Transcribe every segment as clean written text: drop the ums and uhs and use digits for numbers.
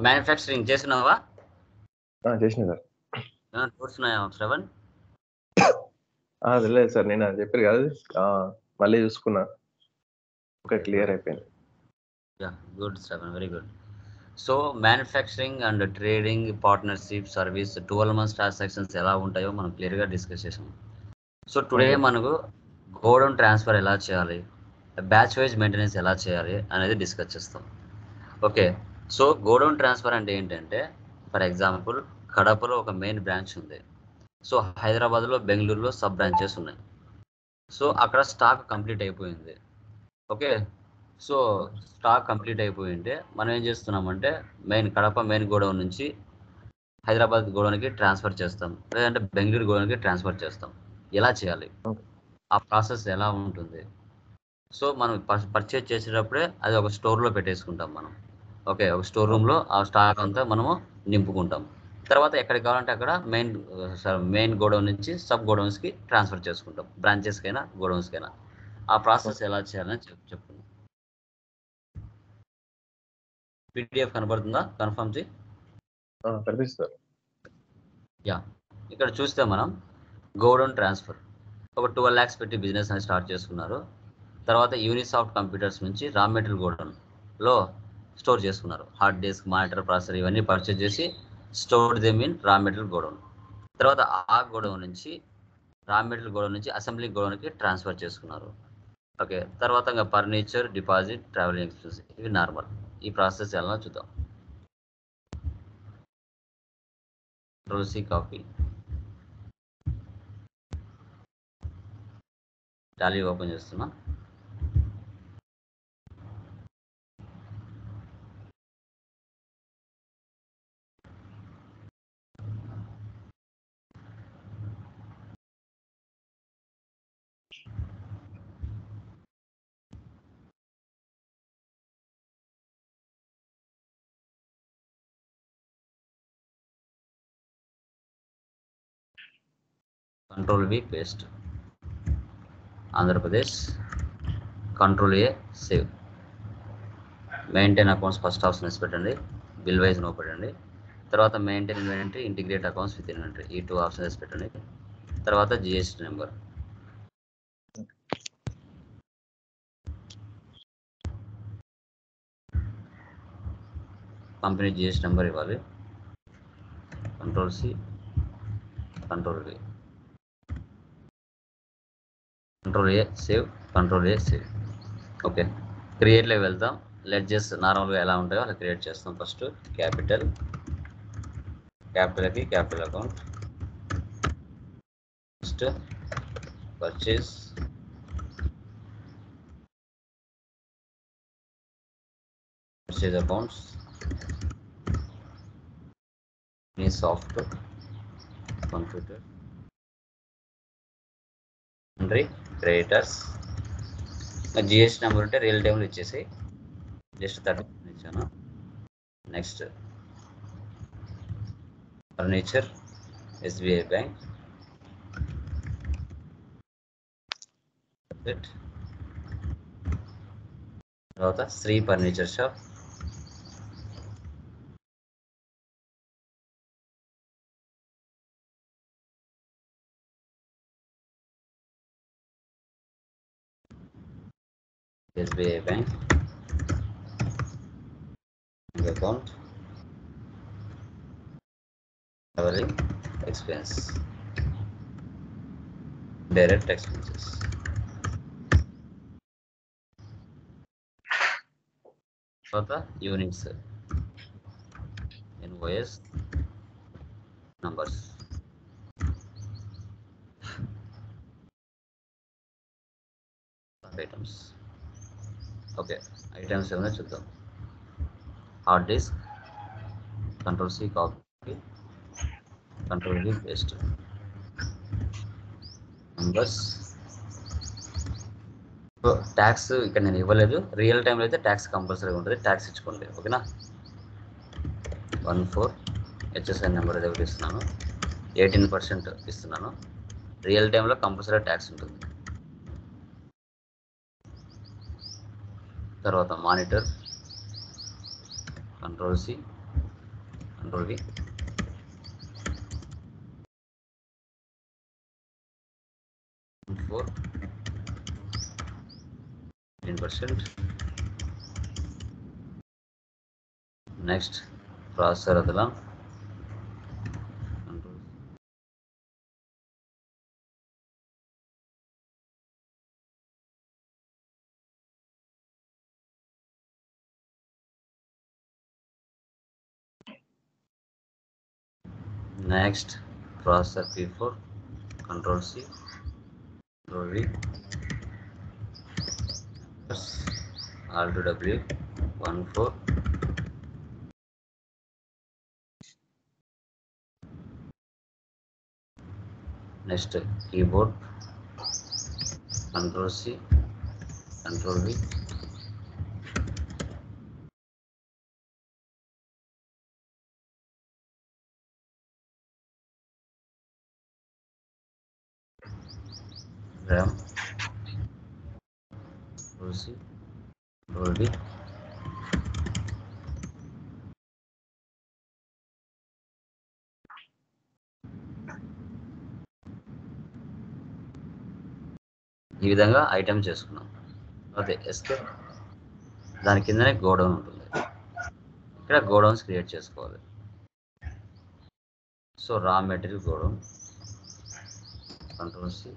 Manufacturing చేస్తున్నావా? చేసిన sir. చూస్తున్నాయా Shravan? లేదు సార్, నేను అది చెప్పారు కాదు, మళ్ళీ చూసుకున్నా, ఓకే, క్లియర్ అయిపోయింది. Good Shravan, very good. So manufacturing and trading, partnership, service 12 months transactions ఎలా ఉంటాయో మనం క్లియర్గా డిస్కస్ చేసాం. సో టుడే మనకు గోడౌన్ ట్రాన్స్ఫర్ ఎలా చేయాలి, బ్యాచ్ వైజ్ మెయింటెనెన్స్ ఎలా చేయాలి అనేది డిస్కస్ చేస్తాం. ఓకే, సో గోడౌన్ ట్రాన్స్ఫర్ అంటే ఏంటంటే, ఫర్ ఎగ్జాంపుల్ కడపలో ఒక మెయిన్ బ్రాంచ్ ఉంది. సో హైదరాబాద్లో, బెంగళూరులో సబ్ బ్రాంచెస్ ఉన్నాయి. సో అక్కడ స్టాక్ కంప్లీట్ అయిపోయింది. ఓకే, సో స్టాక్ కంప్లీట్ అయిపోయింటే మనం ఏం చేస్తున్నామంటే కడప మెయిన్ గోడౌన్ నుంచి హైదరాబాద్ గోడౌన్కి ట్రాన్స్ఫర్ చేస్తాం, లేదంటే బెంగళూరు గోడౌన్కి ట్రాన్స్ఫర్ చేస్తాం. ఎలా చేయాలి, ఆ ప్రాసెస్ ఎలా ఉంటుంది? సో మనం పర్చేజ్ చేసేటప్పుడే అది ఒక స్టోర్లో పెట్టేసుకుంటాం మనం. ఓకే, ఒక స్టోర్ రూమ్లో ఆ స్టాక్ అంతా మనము నింపుకుంటాం. తర్వాత ఎక్కడికి కావాలంటే అక్కడ మెయిన్ గోడౌన్ నుంచి సబ్ గోడౌన్స్కి ట్రాన్స్ఫర్ చేసుకుంటాం, బ్రాంచెస్కైనా గోడౌన్స్కైనా. ఆ ప్రాసెస్ ఎలా చేయాలని చెప్తున్నాం. పీడిఎఫ్ కనబడుతుందా? కన్ఫర్మ్ చేయి. కనిపిస్తుంది. యా, ఇక్కడ చూస్తే మనం గోడౌన్ ట్రాన్స్ఫర్ ఒక 12 lakhs పెట్టి బిజినెస్ అని స్టార్ట్ చేసుకున్నారు. తర్వాత యూనిసాఫ్ట్ కంప్యూటర్స్ నుంచి రా మెటీరియల్ గోడౌన్లో స్టోర్ చేసుకున్నారు. హార్డ్ డిస్క్, మానిటర్, ప్రాసెసర్ ఇవన్నీ పర్చేజ్ చేసి store them in raw material godown. తర్వాత ఆ గోడౌన్ నుంచి రా మెటీరియల్ గోడౌన్ నుంచి అసెంబ్లీ గోడౌన్కి ట్రాన్స్ఫర్ చేసుకున్నారు. ఓకే, తర్వాత ఇంకా ఫర్నిచర్, డిపాజిట్, ట్రావెలింగ్ ఎక్స్పెన్స్ ఇవి నార్మల్. ఈ ప్రాసెస్ ఎలా చూద్దాం. కంట్రోల్-C కాపీ, టాలీ ఓపెన్ చేస్తున్నా. Control-V paste, Andhra Pradesh, Control-A save. Maintain accounts first option వేసి పెట్టండి, బిల్ వైజ్ నో పెట్టండి. తర్వాత maintain inventory, integrate accounts with inventory, ఈ 2 ఆప్షన్ వేసి పెట్టండి. తర్వాత GST number, company GST number ఇవ్వాలి. Control-C, Control-V, Control-A save, Control-A save. Okay, క్రియేట్లోకి వెళ్తాం. లెడ్జెస్ నార్మల్గా ఎలా ఉంటాయో అలా క్రియేట్ చేస్తాం. ఫస్ట్ క్యాపిటల్కి capital account, next purchase, accounts, మీ soft computer, creditors. GST number ఉంటే రియల్ టైంలో ఇచ్చేసి జస్ట్ 30 ఇచ్చాను. నెక్స్ట్ ఫర్నిచర్, ఎస్బీఐ బ్యాంక్, తర్వాత Sri furniture shop, SBI bank account, travelling expense, direct expenses. తర్వాత units, invoice numbers, items. Okay, items ఏమైనా చూద్దాం. Hard disk, Control-C copy, Control-V paste, numbers. Tax ఇక్కడ నేను ఇవ్వలేదు, రియల్ టైంలో అయితే ట్యాక్స్ కంపల్సరీ ఉంటుంది, ట్యాక్స్ ఇచ్చుకోండి. ఓకేనా. 14 HSN నెంబర్ దగ్గర ఇస్తున్నాను, 18% ఇస్తున్నాను. రియల్ టైంలో కంపల్సరీ ట్యాక్స్ ఉంటుంది. తర్వాత monitor, Control-C, Control V. Four. 15%. Next, processor adala. Control. Next, processor P4. Control C. Control V. Alt W. 1 4. Next, keyboard. Control C. Control V. RAM. Control C. Control V. ఈ విధంగా item చేసుకున్నాం. అదే escape. దాని కిందనే godown ఉంటుంది. ఇక్కడ godowns create చేసుకోవాలి. So raw material godown. Control C.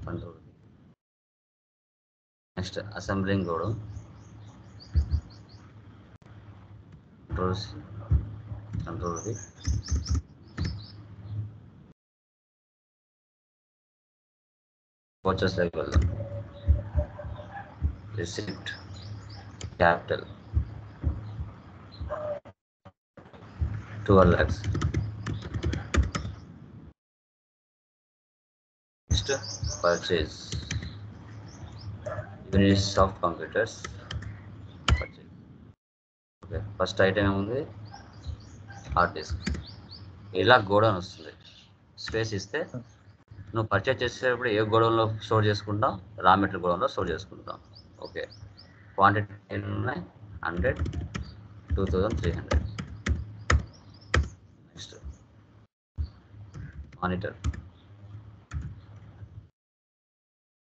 Control V. Next assembling godown. Control C. Control V. వచ్చేస్ లైక్ వెళ్దాం. Receipt capital 12 lakhs. Next, purchase units of computers. Purchase. Okay, first item ఏముంది, hard disk. ఇలా godown వస్తుంది. Space ఇస్తే నువ్వు purchase చేసేటప్పుడు ఏ గోడౌన్లో స్టోర్ చేసుకుంటాం, రా మెటీరియల్ గోడౌన్లో స్టోర్ చేసుకుంటాం. ఓకే, క్వాంటిటీ ఎన్ని ఉన్నాయి, 100, 2300. Next monitor,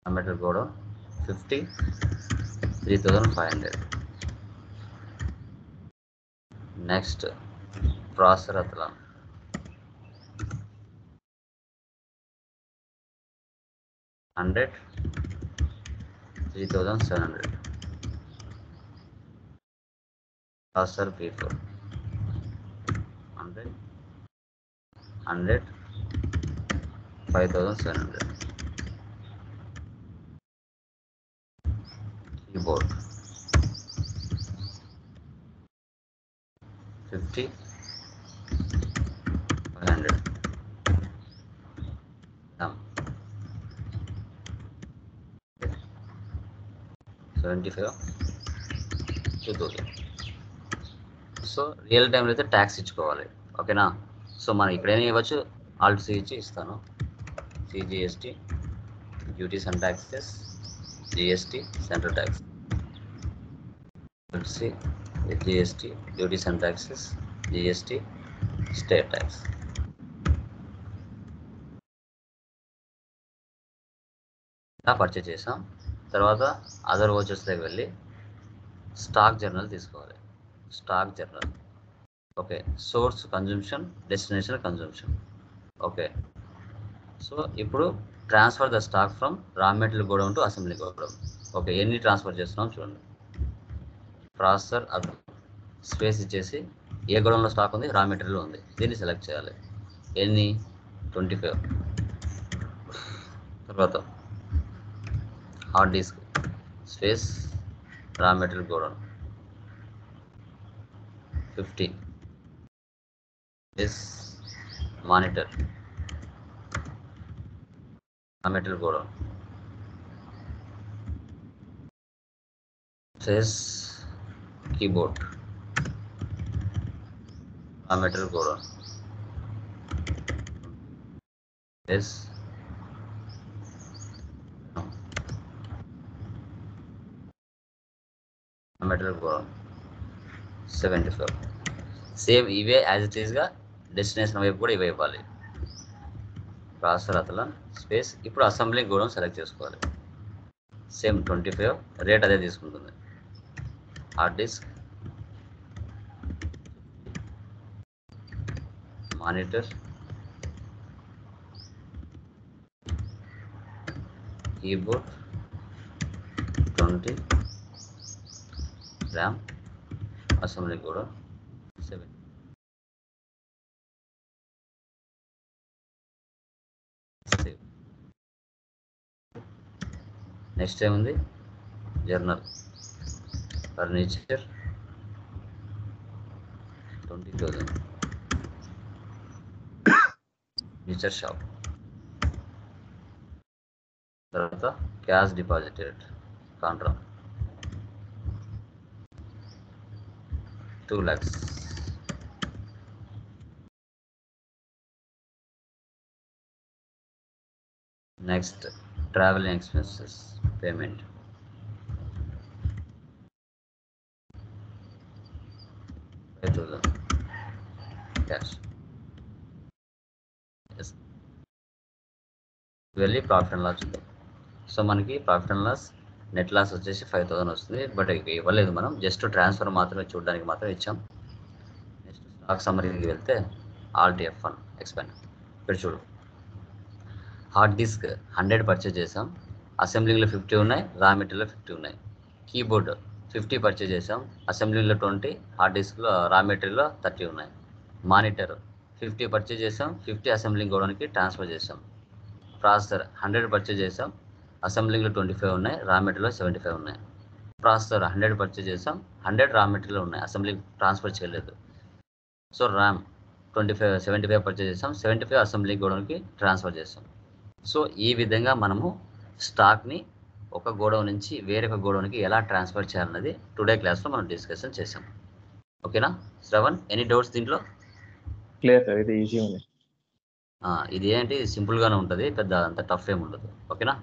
raw material godown 50, 3500. Next processor అతలా 100, 3700. Processor P4 100, 5700. Keyboard 50, 500. 75, 2000. So real టైంలో అయితే ట్యాక్స్ ఇచ్చుకోవాలి. ఓకేనా? సో మనం ఇక్కడైనా ఇవ్వచ్చు, ఆల్ట్ సి ఇచ్చి ఇస్తాను. CGST, duties and taxes, GST, central tax. C, GST, duties and taxes, GST, state tax. ఇలా పర్చేజ్ చేసాం. తర్వాత అదర్ వోచర్స్లోకి వెళ్ళి స్టాక్ జర్నల్ తీసుకోవాలి. Stock journal. Okay, source consumption, destination consumption. Okay, so ఇప్పుడు transfer the stock from raw material godown to assembly godown. Okay, ఎన్ని transfer చేస్తున్నాం చూడండి. ప్రాసెసర్ అది స్పేస్ ఇచ్చేసి ఏ గోడౌన్లో స్టాక్ ఉంది, రా మెటీరియల్ ఉంది, దీన్ని సెలెక్ట్ చేయాలి. ఎన్ని, 25. తర్వాత హార్డ్ డిస్క్ స్పేస్ రా మెటీరియల్ గోడౌన్ 50. This monitor, రా మెటీరియల్ గోడౌన్ says keyboard, రా మెటీరియల్ గోడౌన్ says రా మెటీరియల్ గోడౌన్ 75. సేమ్ ఇవే యాజ్ ఇట్ ఈస్గా డెస్టినేషన్ వైపు కూడా ఇవే ఇవ్వాలి. Processor అతలాన్ space. ఇప్పుడు అసెంబ్లింగ్ కూడా సెలెక్ట్ చేసుకోవాలి. సేమ్ 25 రేట్ అదే తీసుకుంటుంది. Hard disk, monitor, keyboard 20, RAM, assembly కూడా 7. సేవ్. నెక్స్ట్ ఏముంది? Journal, furniture 20,000, furniture shop. తర్వాత cash deposited Contra 2 lakhs. Next travelling expenses payment 5,000 cash. వెళ్ళి ప్రాఫిట్ అండ్ లాస్ చూద్దాం. సో మనకి profit and loss net loss వచ్చేసి 5,000 వస్తుంది. బట్ ఇవ్వలేదు, మనం జస్ట్ ట్రాన్స్ఫర్ మాత్రమే చూడడానికి మాత్రం ఇచ్చాం. నెక్స్ట్ స్టాక్ సమ్మరీకి వెళ్తే ఆల్ట్ F1 ఎక్స్పెండ్. ఇక్కడ చూడు, హార్డ్ డిస్క్ 100 పర్చేజ్ చేసాం, అసెంబ్లింగ్లో 50 ఉన్నాయి, రా మెటీరియల్లో 50 ఉన్నాయి. కీబోర్డ్ 50 పర్చేజ్ చేసాం, అసెంబ్లీలో 20, హార్డ్ డిస్క్లో రా మెటీరియల్లో 30 ఉన్నాయి. మానిటర్ 50 పర్చేజ్ చేసాం, 50 అసెంబ్లింగ్ గోడౌన్కి ట్రాన్స్ఫర్ చేసాం. ప్రాసెసర్ 100 పర్చేజ్ చేసాం, అసెంబ్లింగ్లో 25 ఉన్నాయి, రా మెటీరియల్లో 75 ఉన్నాయి. ప్రాసెసర్ 100 పర్చేజ్ చేసాం, 100 రా మెటీరియల్ ఉన్నాయి, అసెంబ్లీ ట్రాన్స్ఫర్ చేయలేదు. సో ర్యామ్ 75 పర్చేజ్ చేసాం, 75 అసెంబ్లీ గోడౌన్కి ట్రాన్స్ఫర్ చేసాం. సో ఈ విధంగా మనము స్టాక్ని ఒక గోడౌన్ నుంచి వేరొక గోడౌన్కి ఎలా ట్రాన్స్ఫర్ చేయాలన్నది టుడే క్లాస్లో మనం డిస్కషన్ చేసాం. ఓకేనా శ్రవణ్, ఎనీ డౌట్స్ దీంట్లో? క్లియర్ సార్, ఇది ఈజీ ఉంది. ఇది ఏంటి సింపుల్గానే ఉంటుంది, పెద్ద అంత టఫ్ ఏమి ఉండదు. ఓకేనా?